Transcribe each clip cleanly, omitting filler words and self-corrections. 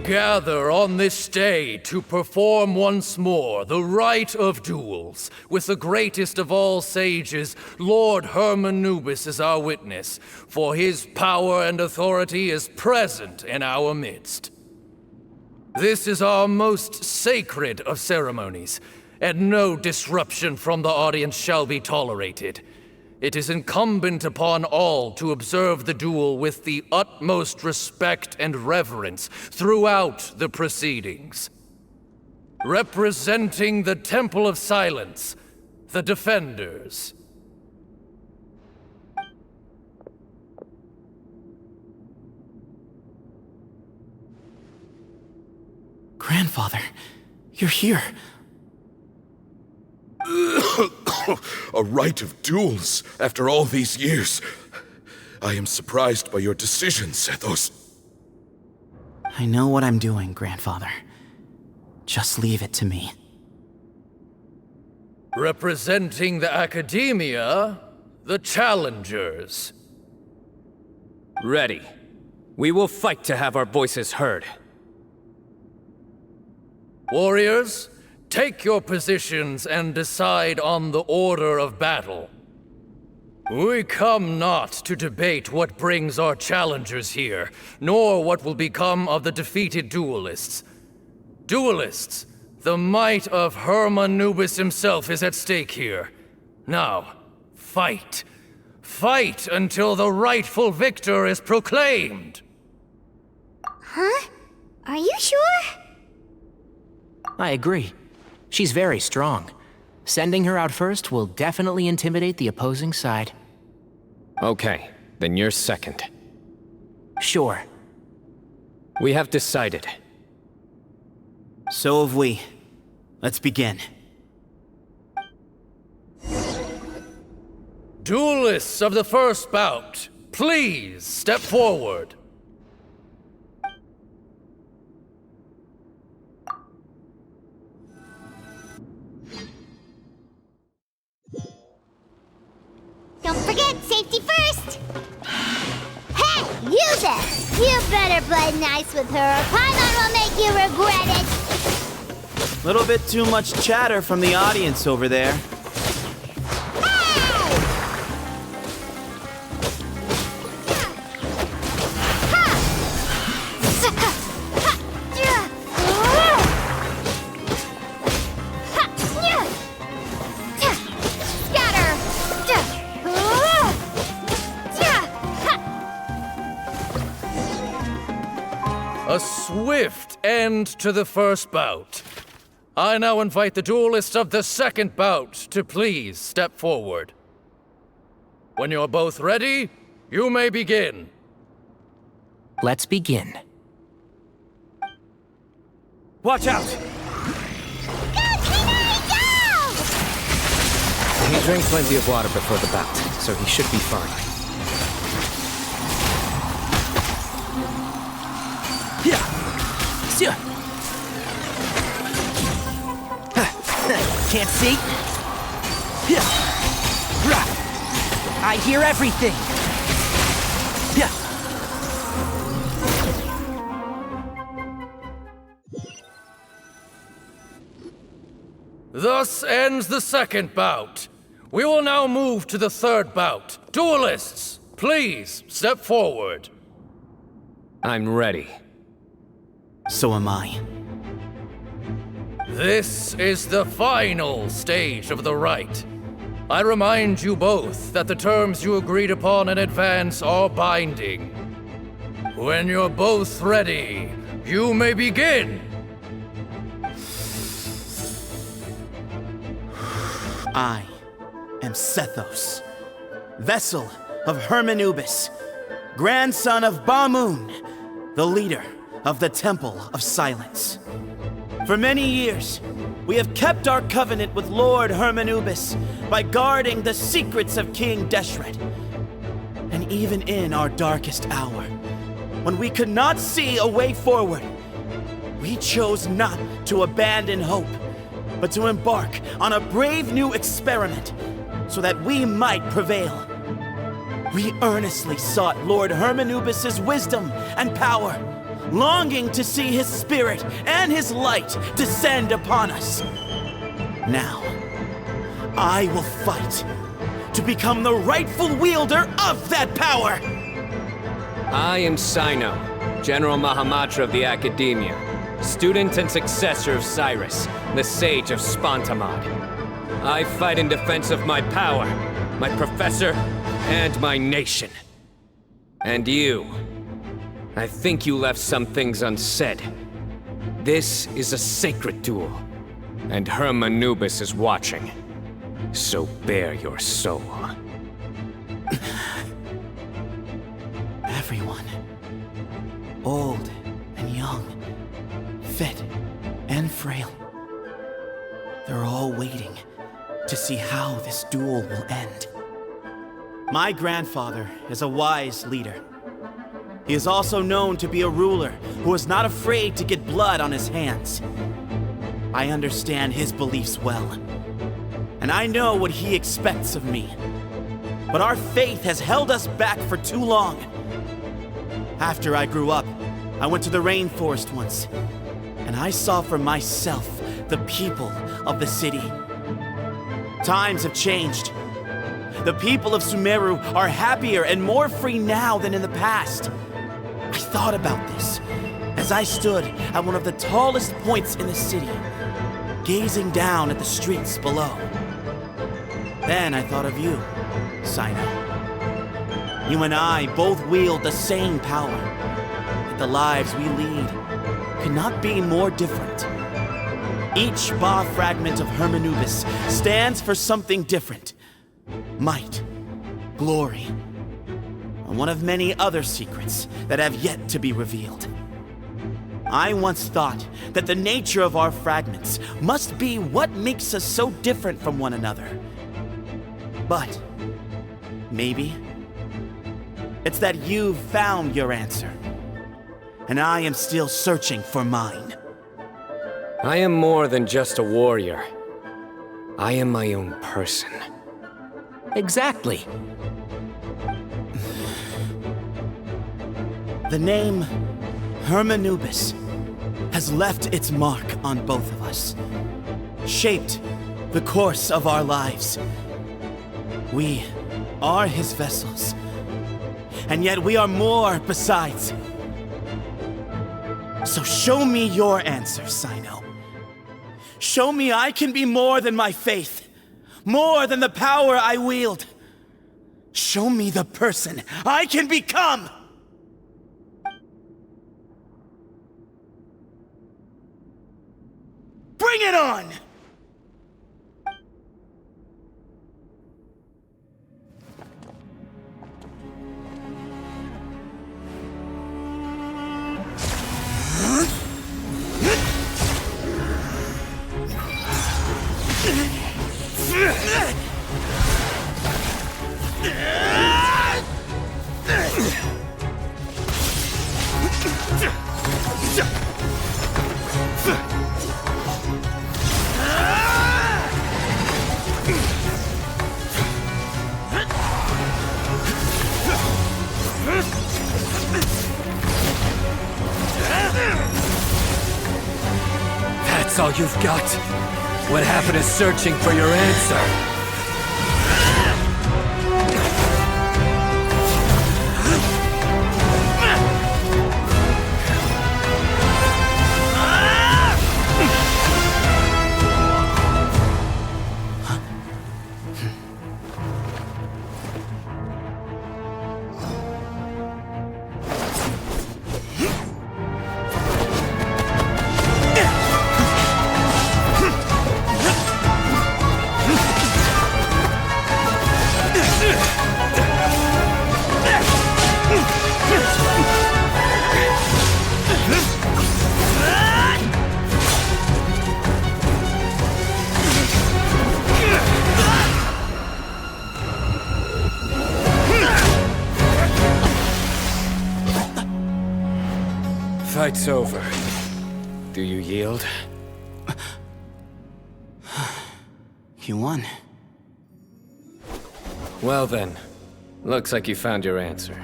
gather on this day to perform once more the rite of duels, with the greatest of all sages, Lord Hermanubis, as our witness, for his power and authority is present in our midst. This is our most sacred of ceremonies, and no disruption from the audience shall be tolerated. It is incumbent upon all to observe the duel with the utmost respect and reverence throughout the proceedings. Representing the Temple of Silence, the Defenders. Grandfather, you're here. A rite of duels after all these years. I am surprised by your decision, SETHOS. I know what I'm doing, Grandfather. Just leave it to me. Representing the Academia, the Challengers. Ready. We will fight to have our voices heard. Warriors, take your positions and decide on the order of battle. We come not to debate what brings our challengers here, nor what will become of the defeated duelists. Duelists, the might of Hermanubis himself is at stake here. Now, fight. Fight until the rightful victor is proclaimed. Huh? Are you sure? I agree. She's very strong. Sending her out first will definitely intimidate the opposing side. Okay, then you're second. Sure. We have decided. So have we. Let's begin. Duelists of the first bout, please step forward. Don't forget, safety first! Hey, you there! You better play nice with her, or Paimon will make you regret it! Little bit too much chatter from the audience over there. Hey! A swift end to the first bout. I now invite the duelists of the second bout to please step forward. When you're both ready, you may begin. Let's begin. Watch out! Go, Canary, go! He drank plenty of water before the bout, so he should be fine. Can't see? I hear everything! Thus ends the second bout. We will now move to the third bout. Duelists, please step forward. I'm ready. So am I. This is the final stage of the rite. I remind you both that the terms you agreed upon in advance are binding. When you're both ready, you may begin. I am SETHOS, vessel of Hermanubis, grandson of Bamoon, the leader of the Temple of Silence. For many years, we have kept our covenant with Lord Hermanubis by guarding the secrets of King Deshret. And even in our darkest hour, when we could not see a way forward, we chose not to abandon hope, but to embark on a brave new experiment so that we might prevail. We earnestly sought Lord Hermanubis' wisdom and power, longing to see his spirit and his light descend upon us. Now, I will fight to become the rightful wielder of that power! I am CYNO, General Mahamatra of the Academia, student and successor of Cyrus, the Sage of Spontamod. I fight in defense of my power, my professor, and my nation. And you, I think you left some things unsaid. This is a sacred duel, and Herman Nubis is watching. So bare your soul. Everyone, old and young, fit and frail, they're all waiting to see how this duel will end. My grandfather is a wise leader. He is also known to be a ruler who is not afraid to get blood on his hands. I understand his beliefs well, and I know what he expects of me. But our faith has held us back for too long. After I grew up, I went to the rainforest once, and I saw for myself the people of the city. Times have changed. The people of Sumeru are happier and more free now than in the past. I thought about this as I stood at one of the tallest points in the city, gazing down at the streets below. Then I thought of you, CYNO. You and I both wield the same power, yet the lives we lead could not be more different. Each Ba fragment of Hermanubis stands for something different. Might, glory, and one of many other secrets that have yet to be revealed. I once thought that the nature of our fragments must be what makes us so different from one another. But maybe it's that you've found your answer, and I am still searching for mine. I am more than just a warrior. I am my own person. Exactly. The name Hermanubis has left its mark on both of us, shaped the course of our lives. We are his vessels, and yet we are more besides. So show me your answer, CYNO. Show me I can be more than my faith, more than the power I wield. Show me the person I can become! Bring it on! That's all you've got? What happened to searching for your answer? Fight's over. Do you yield? You won. Well then, looks like you found your answer.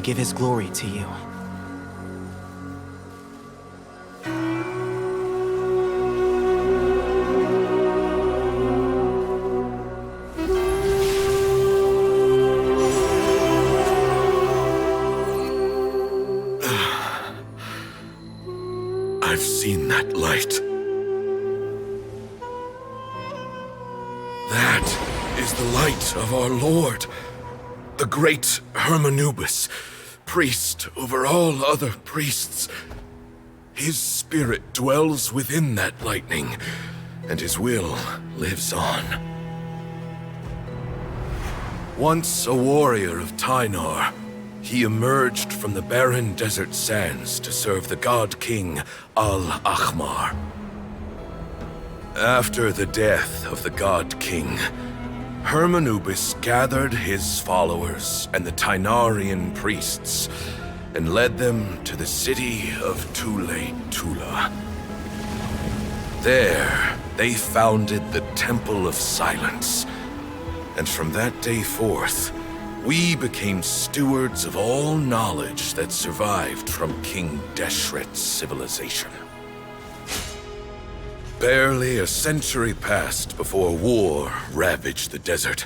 give his glory to you. I've seen that light. That is the light of our Lord, the great Hermanubis, priest over all other priests. His spirit dwells within that lightning, and his will lives on. Once a warrior of Tynar, he emerged from the barren desert sands to serve the god king Al-Ahmar. After the death of the god king, Hermanubis gathered his followers and the Tynarian priests and led them to the city of Tule-Tula. There, they founded the Temple of Silence, and from that day forth, we became stewards of all knowledge that survived from King Deshret's civilization. Barely a century passed before war ravaged the desert.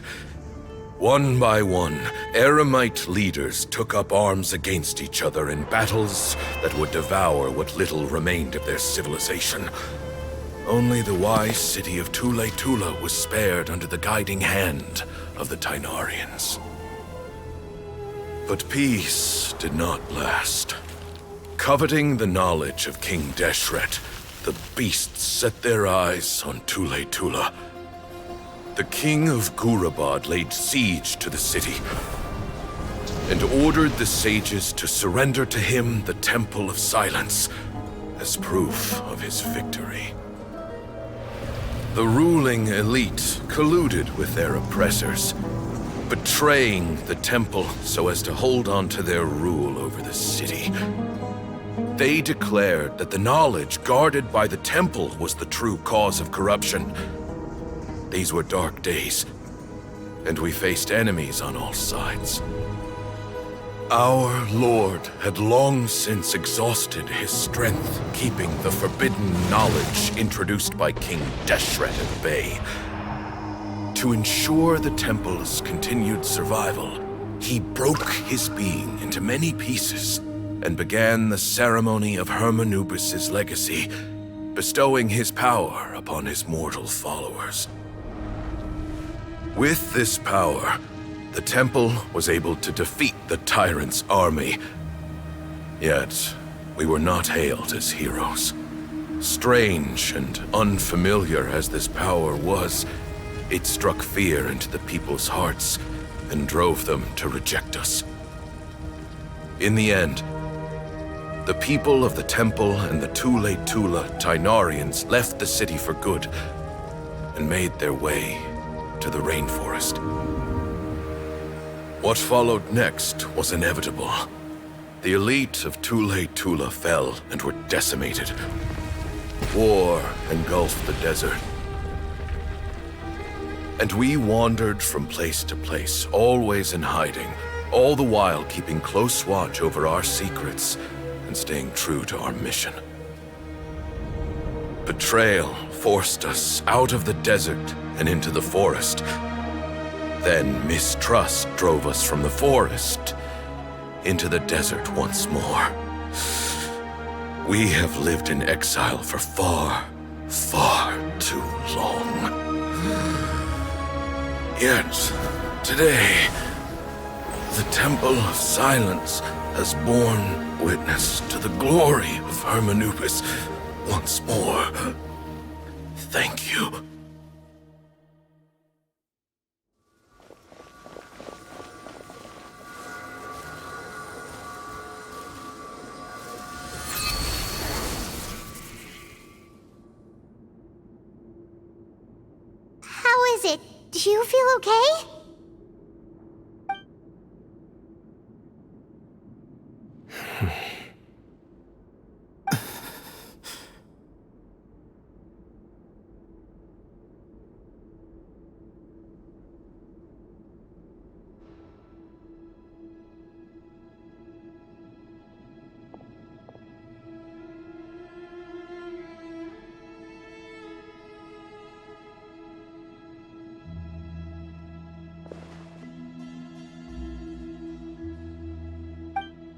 One by one, Eremite leaders took up arms against each other in battles that would devour what little remained of their civilization. Only the wise city of Tule-Tula was spared under the guiding hand of the Tynarians. But peace did not last. Coveting the knowledge of King Deshret, the beasts set their eyes on Tule-Tula. The king of Gurabad laid siege to the city and ordered the sages to surrender to him the Temple of Silence as proof of his victory. The ruling elite colluded with their oppressors, betraying the temple so as to hold on to their rule over the city. They declared that the knowledge guarded by the temple was the true cause of corruption. These were dark days, and we faced enemies on all sides. Our Lord had long since exhausted his strength, keeping the forbidden knowledge introduced by King Deshret at bay. To ensure the temple's continued survival, he broke his being into many pieces and began the ceremony of Hermanubis' legacy, bestowing his power upon his mortal followers. With this power, the temple was able to defeat the tyrant's army. Yet, we were not hailed as heroes. Strange and unfamiliar as this power was, it struck fear into the people's hearts and drove them to reject us. In the end, the people of the temple and the Tule-Tula Tynarians left the city for good and made their way to the rainforest. What followed next was inevitable. The elite of Tule-Tula fell and were decimated. War engulfed the desert, and we wandered from place to place, always in hiding, all the while keeping close watch over our secrets and staying true to our mission. Betrayal forced us out of the desert and into the forest. Then mistrust drove us from the forest into the desert once more. We have lived in exile for far, far too long. Yet, today, the Temple of Silence has borne witness to the glory of Hermanubis once more. Thank you. How is it? Do you feel okay?